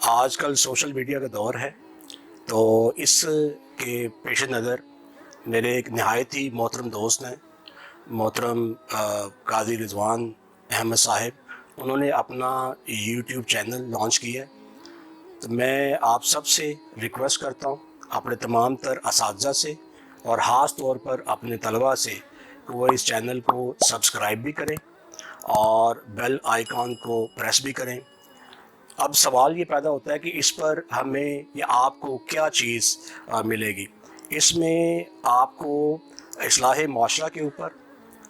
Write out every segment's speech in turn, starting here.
آج کل social media کا دور ہے، تو اس کے پیش نظر میرے ایک نہایت ہی محترم دوست ہیں، محترم قاضی رضوان احمد صاحب، انہوں نے اپنا یوٹیوب چینل لانچ کیا ہے۔ تو میں آپ سب سے ریکویسٹ کرتا ہوں، اپنے تمام تر اساتذہ سے اور خاص طور پر اپنے طلباء سے کہ وہ اس چینل کو سبسکرائب بھی کریں اور بیل آئیکن کو پریس بھی کریں۔ اب سوال یہ پیدا ہوتا ہے کہ اس پر ہمیں یا آپ کو کیا چیز ملے گی۔ اس میں آپ کو اصلاح معاشرہ کے اوپر،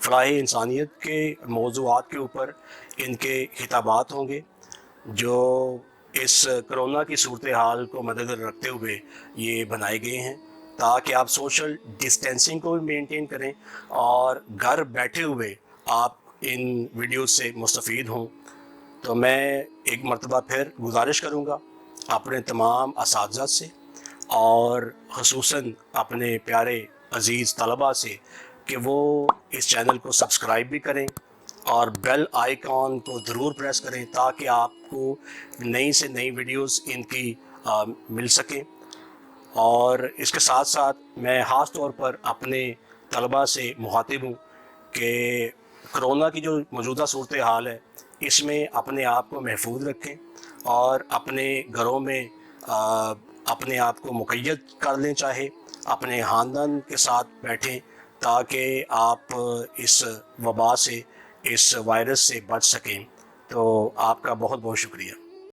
فلاح انسانیت کے موضوعات کے اوپر ان کے خطابات ہوں گے، جو اس کرونا کی صورتحال کو مدنظر رکھتے ہوئے یہ بنائے گئے ہیں، تاکہ آپ سوشل ڈسٹینسنگ کو بھی مینٹین کریں اور گھر بیٹھے ہوئے آپ ان ویڈیوز سے مستفید ہوں۔ تو میں ایک مرتبہ پھر گزارش کروں گا اپنے تمام اساتذہ سے اور خصوصاً اپنے پیارے عزیز طلباء سے کہ وہ اس چینل کو سبسکرائب بھی کریں اور بیل آئیکن کو ضرور پریس کریں، تاکہ آپ کو نئی سے نئی ویڈیوز ان کی مل سکیں۔ اور اس کے ساتھ ساتھ میں خاص طور پر اپنے طلباء سے مخاطب ہوں کہ کرونا کی جو موجودہ صورتحال ہے، اس میں اپنے آپ کو محفوظ رکھیں اور اپنے گھروں میں اپنے آپ کو مقید کر لیں، چاہے اپنے خاندان کے ساتھ بیٹھیں، تاکہ آپ اس وبا سے، اس وائرس سے بچ سکیں۔ تو آپ کا بہت بہت شکریہ۔